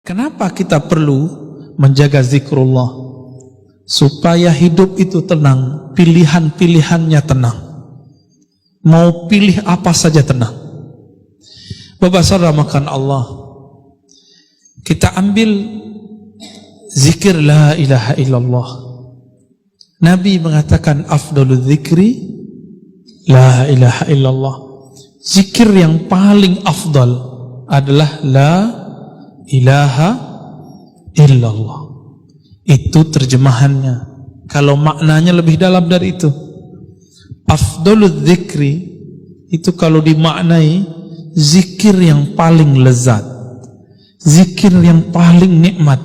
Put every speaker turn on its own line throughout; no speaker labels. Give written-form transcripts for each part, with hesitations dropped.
Kenapa kita perlu menjaga zikrullah? Supaya hidup itu tenang, pilihan-pilihannya tenang. Mau pilih apa saja tenang. Bapak saudara makan Allah, kita ambil zikir la ilaha illallah. Nabi mengatakan afdalul zikri la ilaha illallah. Zikir yang paling afdal adalah la ilaha illallah. Itu terjemahannya. Kalau maknanya lebih dalam dari itu, afdalul zikri itu kalau dimaknai zikir yang paling lezat, zikir yang paling nikmat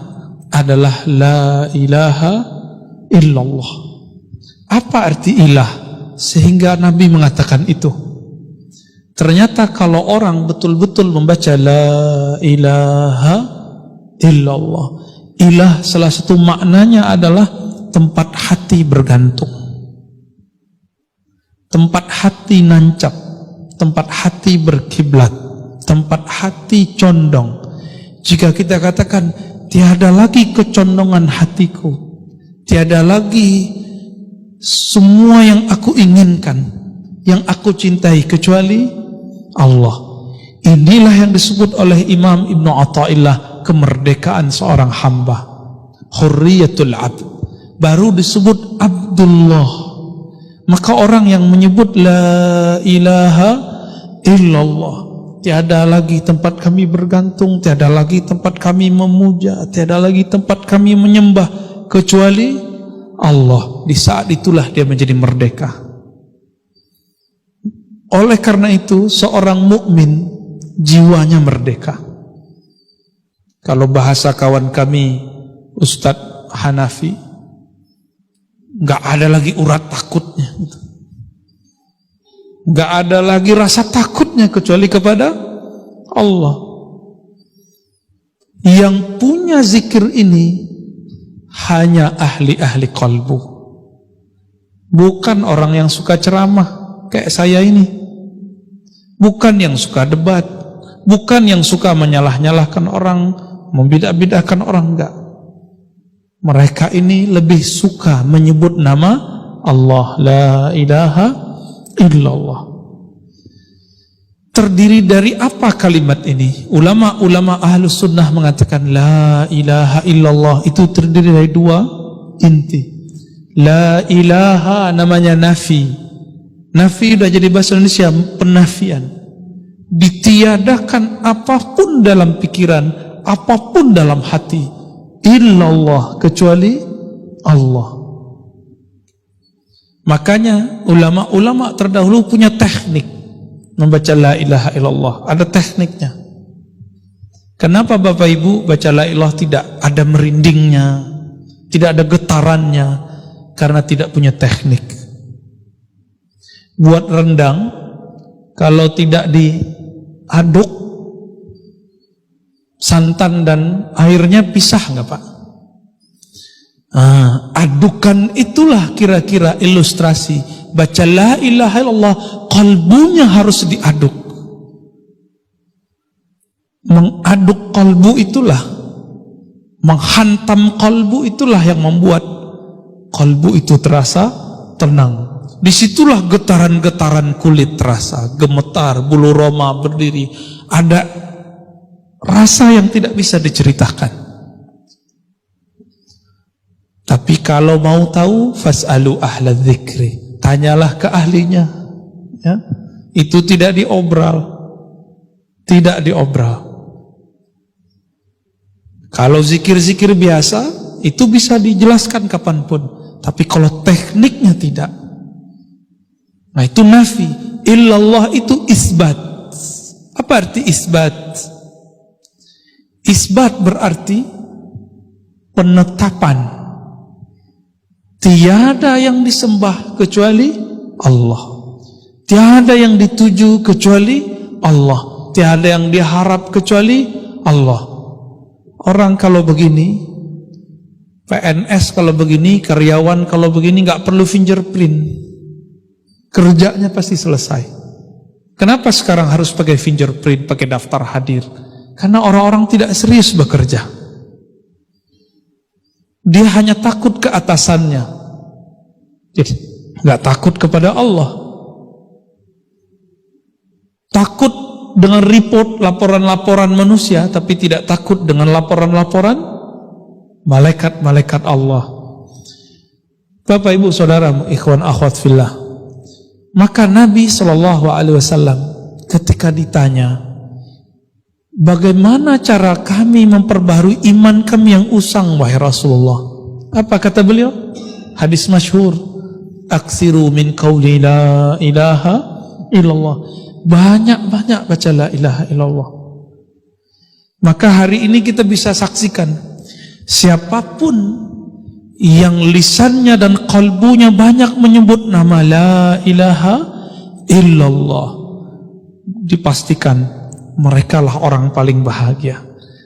adalah la ilaha illallah. Apa arti ilah sehingga Nabi mengatakan itu? Ternyata kalau orang betul-betul membaca la ilaha illallah, ilah salah satu maknanya adalah tempat hati bergantung, tempat hati nancap, tempat hati berkiblat, tempat hati condong. Jika kita katakan tiada lagi kecondongan hatiku, tiada lagi semua yang aku inginkan, yang aku cintai kecuali Allah. Inilah yang disebut oleh Imam Ibnu Athaillah kemerdekaan seorang hamba, hurriyatul abd. Baru disebut Abdullah. Maka orang yang menyebut la ilaha illallah, tiada lagi tempat kami bergantung, tiada lagi tempat kami memuja, tiada lagi tempat kami menyembah kecuali Allah. Di saat itulah dia menjadi merdeka. Oleh karena itu seorang mukmin jiwanya merdeka. Kalau bahasa kawan kami Ustadz Hanafi, nggak ada lagi urat takutnya, nggak ada lagi rasa takutnya kecuali kepada Allah. Yang punya zikir ini hanya ahli-ahli qalbu, bukan orang yang suka ceramah kayak saya ini, bukan yang suka debat, bukan yang suka menyalah-nyalahkan orang, membidah-bidahkan orang, enggak. Mereka ini lebih suka menyebut nama Allah, la ilaha illallah. Terdiri dari apa kalimat ini? Ulama-ulama ahlus sunnah mengatakan la ilaha illallah itu terdiri dari dua inti. La ilaha namanya nafi. Nafi sudah jadi bahasa Indonesia, penafian. Ditiadakan apapun dalam pikiran, apapun dalam hati, illallah kecuali Allah. Makanya ulama-ulama terdahulu punya teknik membaca la ilaha illallah, ada tekniknya. Kenapa Bapak Ibu baca la ilaha tidak ada merindingnya, tidak ada getarannya? Karena tidak punya teknik. Buat rendang, kalau tidak diaduk santan dan airnya pisah nggak Pak? Adukan itulah kira-kira ilustrasi baca la ilaha illallah, kalbunya harus diaduk. Mengaduk kalbu itulah, menghantam kalbu itulah yang membuat kalbu itu terasa tenang. Disitulah getaran-getaran kulit terasa, gemetar, bulu roma berdiri, ada rasa yang tidak bisa diceritakan. Tapi kalau mau tahu, fas'alu ahla dzikri, tanyalah ke ahlinya, ya. Itu tidak diobral, tidak diobral. Kalau zikir-zikir biasa itu bisa dijelaskan kapanpun, tapi kalau tekniknya tidak. Nah itu nafi. Illallah itu isbat. Apa arti isbat? Isbat berarti penetapan. Tiada yang disembah kecuali Allah, tiada yang dituju kecuali Allah, tiada yang diharap kecuali Allah. Orang kalau begini, PNS kalau begini, karyawan kalau begini, nggak perlu fingerprint, kerjanya pasti selesai. Kenapa sekarang harus pakai fingerprint, pakai daftar hadir? Karena orang-orang tidak serius bekerja. Dia hanya takut ke atasannya. Jadi nggak takut kepada Allah. Takut dengan report laporan-laporan manusia, tapi tidak takut dengan laporan-laporan malaikat-malaikat Allah. Bapak ibu saudara, ikhwan akhwat fillah. Maka Nabi SAW ketika ditanya, bagaimana cara kami memperbaharui iman kami yang usang wahai Rasulullah? Apa kata beliau? Hadis masyhur, aksiru min qawli la ilaha illallah. Banyak-banyak baca la ilaha illallah. Maka hari ini kita bisa saksikan, siapapun yang lisannya dan kalbunya banyak menyebut nama la ilaha illallah, dipastikan merekalah orang paling bahagia.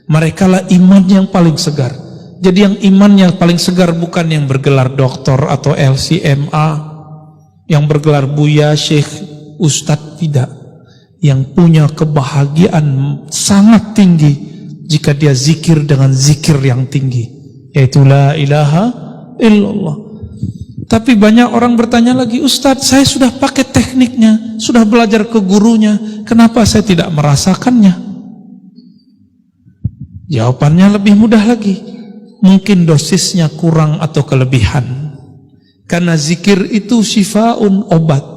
Merekalah iman yang paling segar. Jadi yang iman yang paling segar bukan yang bergelar doktor atau LCMA, yang bergelar buya, syekh, ustadz, tidak. Yang punya kebahagiaan sangat tinggi jika dia zikir dengan zikir yang tinggi, yaitu la ilaha illallah. Tapi banyak orang bertanya lagi, Ustadz, saya sudah pakai tekniknya, sudah belajar ke gurunya, kenapa saya tidak merasakannya? Jawabannya lebih mudah lagi. Mungkin dosisnya kurang atau kelebihan. Karena zikir itu syifaun, obat.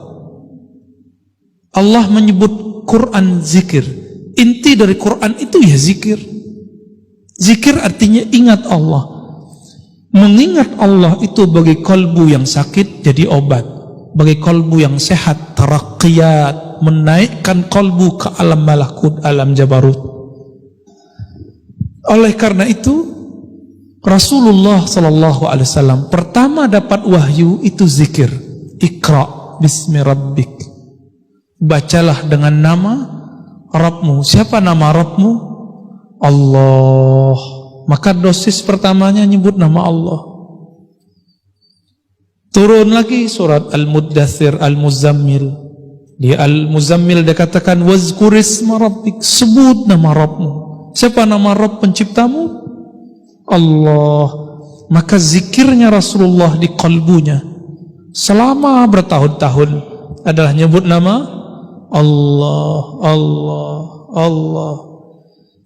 Allah menyebut Quran zikir. Inti dari Quran itu ya zikir. Zikir artinya ingat Allah. Mengingat Allah itu bagi kalbu yang sakit jadi obat. Bagi kalbu yang sehat, taraqqiyat, menaikkan kalbu ke alam malakut, alam jabarut. Oleh karena itu Rasulullah SAW pertama dapat wahyu itu zikir. Iqra bismi rabbik. Bacalah dengan nama Rabbmu. Siapa nama Rabbmu? Allah. Maka dosis pertamanya nyebut nama Allah. Turun lagi surat Al-Muddathir, Al-Muzammil. Di Al-Muzammil dia katakan wazkurisma rabbik, sebut nama Rabbmu. Siapa nama Rabb penciptamu? Allah. Maka zikirnya Rasulullah di kalbunya selama bertahun-tahun adalah nyebut nama Allah, Allah, Allah.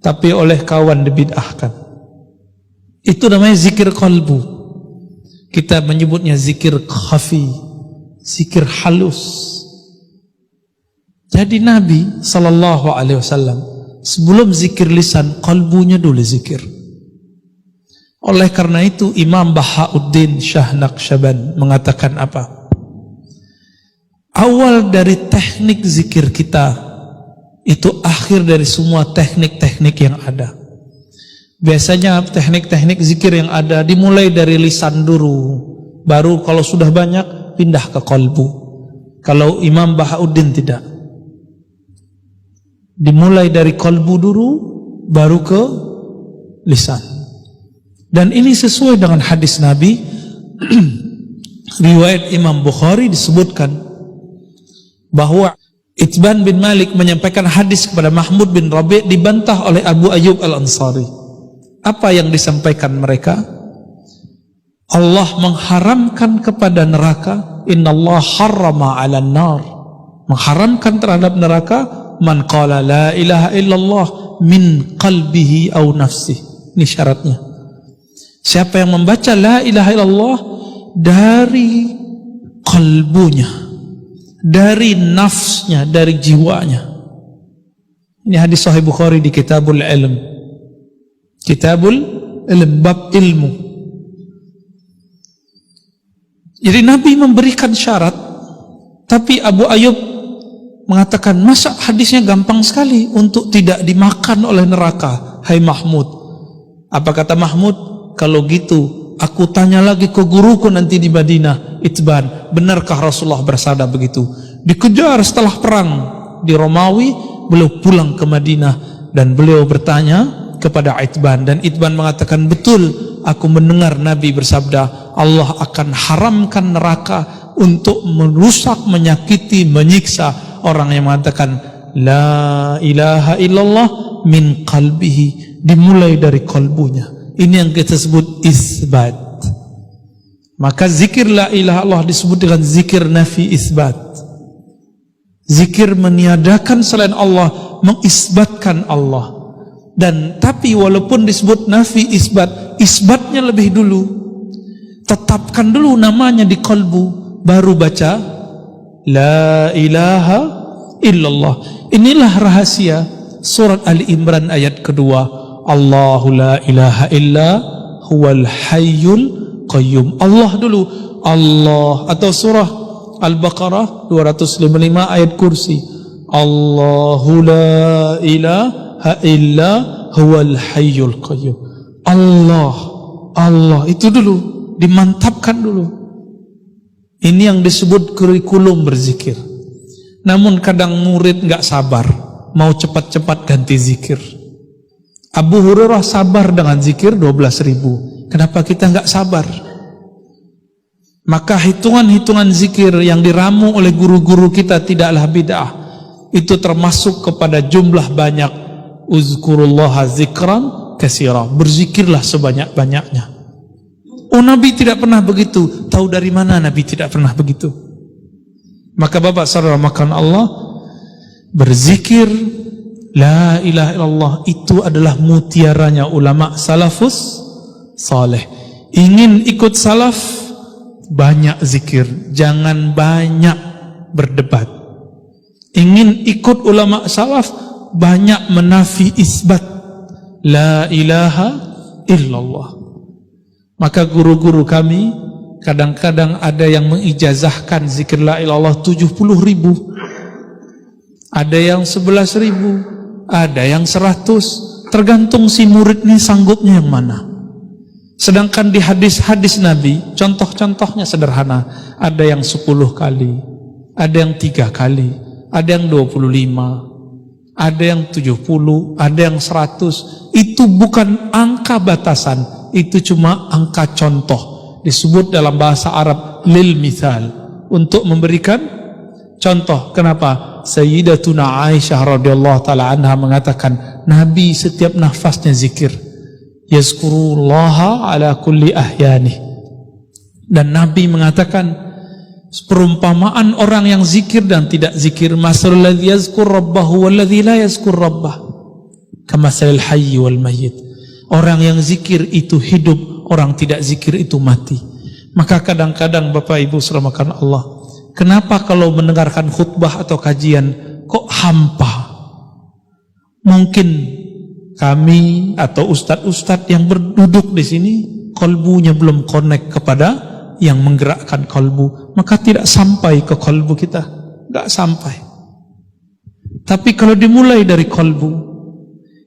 Tapi oleh kawan dibid'ahkan. Itu namanya zikir kalbu. Kita menyebutnya zikir khafi, zikir halus. Jadi Nabi SAW sebelum zikir lisan, kalbunya dulu zikir. Oleh karena itu Imam Bahauddin Shah Naqsyaband mengatakan apa? Awal dari teknik zikir kita itu akhir dari semua teknik-teknik yang ada. Biasanya teknik-teknik zikir yang ada dimulai dari lisan dulu, baru kalau sudah banyak pindah ke kalbu. Kalau Imam Bahauddin tidak, dimulai dari kalbu dulu baru ke lisan. Dan ini sesuai dengan hadis Nabi. Riwayat Imam Bukhari disebutkan bahwa Itban bin Malik menyampaikan hadis kepada Mahmud bin Rabi' dibantah oleh Abu Ayyub Al-Ansari. Apa yang disampaikan mereka? Allah mengharamkan kepada neraka, innallaha harrama 'alan nar. Mengharamkan terhadap neraka man qala la ilaha illallah min qalbihi aw nafsihi. Ini syaratnya. Siapa yang membaca la ilaha illallah dari kalbunya, dari nafsnya, dari jiwanya. Ini hadis Sahih Bukhari di Kitabul Ilm. Kitabul Ilm, bab ilmu. Jadi Nabi memberikan syarat, tapi Abu Ayyub mengatakan, masa hadisnya gampang sekali untuk tidak dimakan oleh neraka, hai Mahmud. Apa kata Mahmud? Kalau gitu, aku tanya lagi ke guruku nanti di Madinah, Itban, benarkah Rasulullah bersabda begitu? Dikejar setelah perang di Romawi, beliau pulang ke Madinah dan beliau bertanya kepada Itban, dan Itban mengatakan, betul, aku mendengar Nabi bersabda, Allah akan haramkan neraka untuk merusak, menyakiti, menyiksa orang yang mengatakan la ilaha illallah min qalbihi, dimulai dari kalbunya. Ini yang kita sebut isbat. Maka zikir la ilaha illallah disebut dengan zikir nafi isbat. Zikir meniadakan selain Allah, mengisbatkan Allah. Dan tapi walaupun disebut nafi isbat, isbatnya lebih dulu. Tetapkan dulu namanya di kalbu, baru baca la ilaha illallah. Inilah rahasia surat Ali Imran ayat kedua. Allahu la ilaha illa huwal hayyul qayyum. Allah dulu, Allah. Atau surah Al-Baqarah 255 ayat kursi. Allahu la ilaha illa huwal hayyul qayyum. Allah, Allah itu dulu, dimantapkan dulu. Ini yang disebut kurikulum berzikir. Namun kadang murid nggak sabar, mau cepat-cepat ganti zikir. Abu Hurairah sabar dengan zikir 12.000. Kenapa kita nggak sabar? Maka hitungan-hitungan zikir yang diramu oleh guru-guru kita tidaklah bid'ah. Itu termasuk kepada jumlah banyak. Uzkurullaha zikran katsira. Berzikirlah sebanyak-banyaknya. Oh, Nabi tidak pernah begitu. Tahu dari mana Nabi tidak pernah begitu? Maka Bapak saudara makan Allah, berzikir la ilaha illallah itu adalah mutiaranya ulama salafus saleh. Ingin ikut salaf, banyak zikir, jangan banyak berdebat. Ingin ikut ulama salaf, banyak menafi isbat la ilaha illallah. Maka guru-guru kami kadang-kadang ada yang mengijazahkan zikir la ilallah 70.000, ada yang 11.000, ada yang 100, tergantung si murid ini sanggupnya yang mana. Sedangkan di hadis-hadis Nabi, contoh-contohnya sederhana, ada yang 10 kali, ada yang 3 kali, ada yang 25, ada yang 70, ada yang 100. Itu bukan angka batasan, itu cuma angka contoh. Disebut dalam bahasa Arab lil mithal, untuk memberikan contoh. Kenapa? Sayyidatuna Aisyah radhiyallahu taala anha mengatakan, Nabi setiap nafasnya zikir, yazkurullaha ala kulli ahyani. Dan Nabi mengatakan perumpamaan orang yang zikir dan tidak zikir, masalul ladzi yazkur rabbahu wal ladzi la yazkur rabbah kamasalil hayy wal mayyit. Orang yang zikir itu hidup, orang tidak zikir itu mati. Maka kadang-kadang Bapak Ibu saudara Allah, kenapa kalau mendengarkan khutbah atau kajian kok hampa? Mungkin kami atau ustadz-ustadz yang berduduk di sini kolbunya belum connect kepada yang menggerakkan kolbu, maka tidak sampai ke kolbu kita, tidak sampai. Tapi kalau dimulai dari kolbu,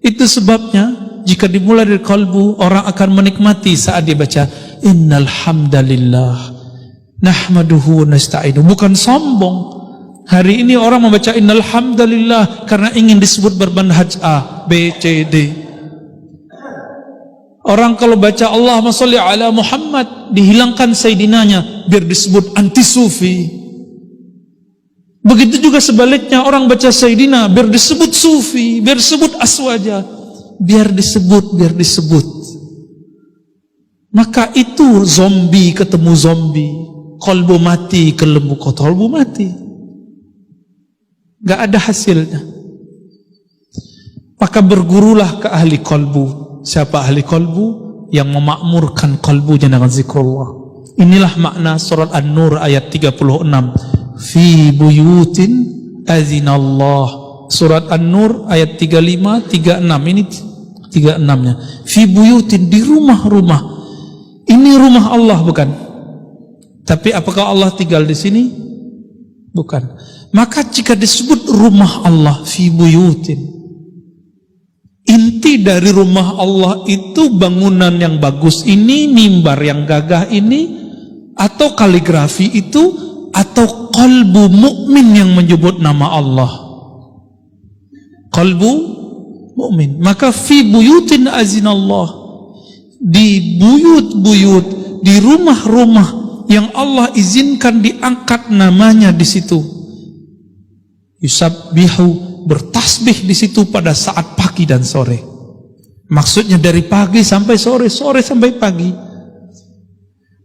itu sebabnya jika dimulai dari kalbu, orang akan menikmati saat dia baca innal hamdalillah nahmaduhu wa nasta'inu. Bukan sombong. Hari ini orang membaca innal hamdalillah karena ingin disebut bermanhaj A, B, C, D. Orang kalau baca Allahumma sholli ala Muhammad, dihilangkan sayyidinanya biar disebut anti sufi. Begitu juga sebaliknya, orang baca sayyidina biar disebut sufi, biar disebut aswaja. Biar disebut. Maka itu zombie ketemu zombie, kolbu mati ke lembu kolbu mati, gak ada hasilnya. Maka bergurulah ke ahli kolbu. Siapa ahli kolbu? Yang memakmurkan kolbunya dengan zikrullah. Inilah makna surat An-Nur ayat 36. Fi buyutin azinallah. Surat An-Nur ayat 35, 36. Ini 36-nya. Fi buyutin, di rumah-rumah. Ini rumah Allah bukan? Tapi apakah Allah tinggal di sini? Bukan. Maka jika disebut rumah Allah fi buyutin, inti dari rumah Allah itu bangunan yang bagus ini, mimbar yang gagah ini, atau kaligrafi itu, atau qalbu mukmin yang menyebut nama Allah. Qalbu mukmin. Maka fi buyutin azinallah, di buyut-buyut, di rumah-rumah yang Allah izinkan diangkat namanya di situ. Yusabbihu bertasbih di situ pada saat pagi dan sore. Maksudnya dari pagi sampai sore, sore sampai pagi.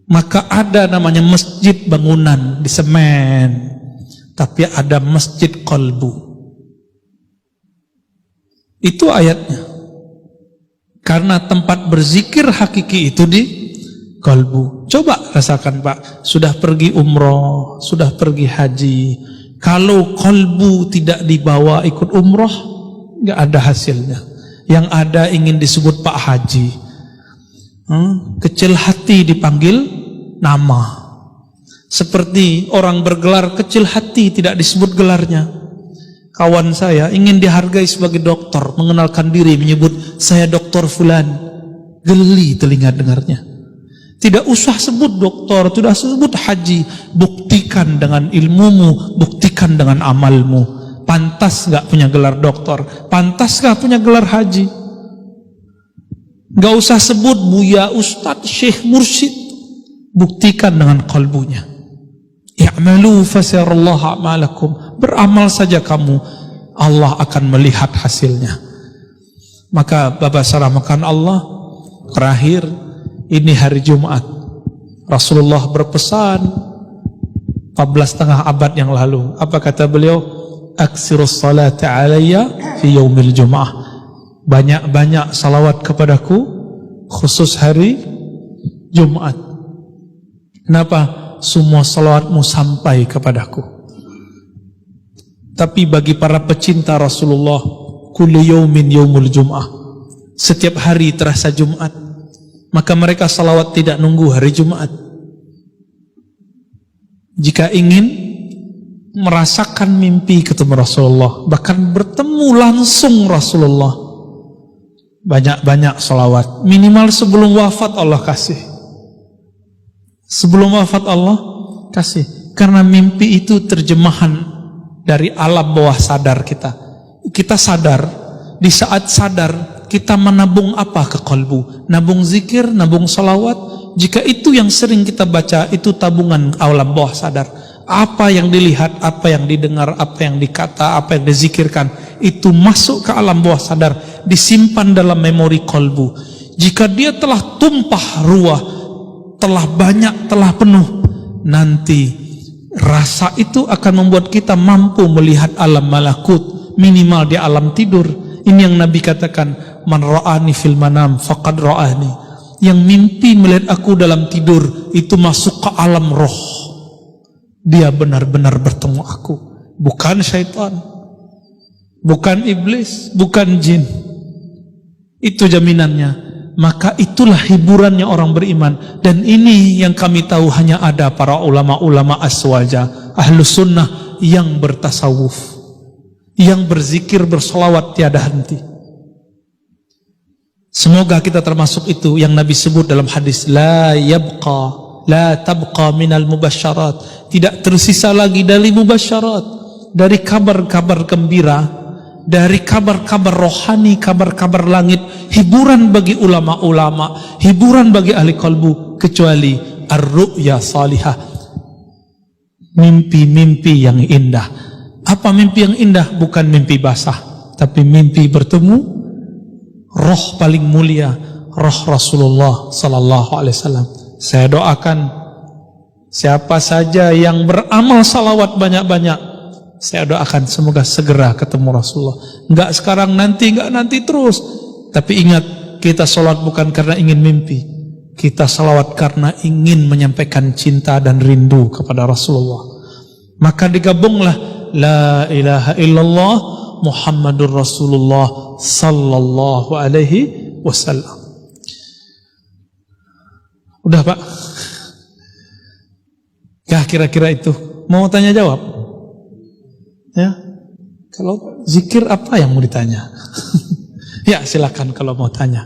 Maka ada namanya masjid bangunan di semen, tapi ada masjid qalbu. Itu ayatnya. Karena tempat berzikir hakiki itu di qalbu. Coba rasakan Pak, sudah pergi umroh, sudah pergi haji. Kalau qalbu tidak dibawa ikut umroh, nggak ada hasilnya. Yang ada ingin disebut Pak Haji. Kecil hati dipanggil nama. Seperti orang bergelar kecil hati tidak disebut gelarnya. Kawan saya ingin dihargai sebagai dokter, mengenalkan diri, menyebut saya dokter fulan. Geli telinga dengarnya. Tidak usah sebut dokter, tidak usah sebut haji. Buktikan dengan ilmumu, buktikan dengan amalmu. Pantas gak punya gelar dokter, pantas gak punya gelar haji. Gak usah sebut buya, ustadz, syekh, mursyid. Buktikan dengan qalbunya. I'malu fasayarallahu a'malakum. Beramal saja kamu, Allah akan melihat hasilnya. Maka Bapak saramakan Allah, terakhir ini hari Jumat. Rasulullah berpesan 14,5 abad yang lalu. Apa kata beliau? Aksirus salata alayya fi yaumil jum'ah. Banyak-banyak salawat kepadaku khusus hari Jumat. Kenapa? Semua salawatmu sampai kepadaku. Tapi bagi para pecinta Rasulullah, kullu yaumin yaumul jum'ah. Setiap hari terasa Jumat. Maka mereka salawat tidak nunggu hari Jumat. Jika ingin merasakan mimpi ketemu Rasulullah, bahkan bertemu langsung Rasulullah, banyak-banyak salawat. Minimal sebelum wafat Allah kasih. Sebelum wafat Allah kasih. Karena mimpi itu terjemahan dari alam bawah sadar kita. Kita sadar, di saat sadar kita menabung apa ke kalbu? Nabung zikir, nabung salawat. Jika itu yang sering kita baca, itu tabungan alam bawah sadar. Apa yang dilihat, apa yang didengar, apa yang dikata, apa yang dizikirkan, itu masuk ke alam bawah sadar, disimpan dalam memori kalbu. Jika dia telah tumpah ruah, telah banyak, telah penuh, nanti rasa itu akan membuat kita mampu melihat alam malakut, minimal di alam tidur. Ini yang Nabi katakan, man ra'ani fil manam faqad ra'ani. Yang mimpi melihat aku dalam tidur, itu masuk ke alam roh. Dia benar-benar bertemu aku. Bukan syaitan, bukan iblis, bukan jin. Itu jaminannya. Maka itulah hiburannya orang beriman. Dan ini yang kami tahu hanya ada para ulama-ulama aswaja, ahlus sunnah yang bertasawuf, yang berzikir, bersolawat tiada henti. Semoga kita termasuk itu yang Nabi sebut dalam hadis, la tabqa minal mubasyarat. Tidak tersisa lagi dari mubasyarat, dari kabar-kabar gembira, dari kabar-kabar rohani, kabar-kabar langit, hiburan bagi ulama-ulama, hiburan bagi ahli kalbu, kecuali ar-ru'ya salihah, mimpi-mimpi yang indah. Apa mimpi yang indah? Bukan mimpi basah, tapi mimpi bertemu roh paling mulia, roh Rasulullah sallallahu alaihi wasallam. Saya doakan siapa saja yang beramal salawat banyak-banyak, saya doakan semoga segera ketemu Rasulullah. Enggak sekarang, nanti, enggak nanti terus. Tapi ingat, kita salat bukan karena ingin mimpi. Kita salawat karena ingin menyampaikan cinta dan rindu kepada Rasulullah. Maka digabunglah la ilaha illallah Muhammadur Rasulullah sallallahu alaihi wasallam. Udah Pak? Ya kira-kira itu. Mau tanya jawab? Ya. Kalau zikir apa yang mau ditanya? Ya silakan kalau mau tanya.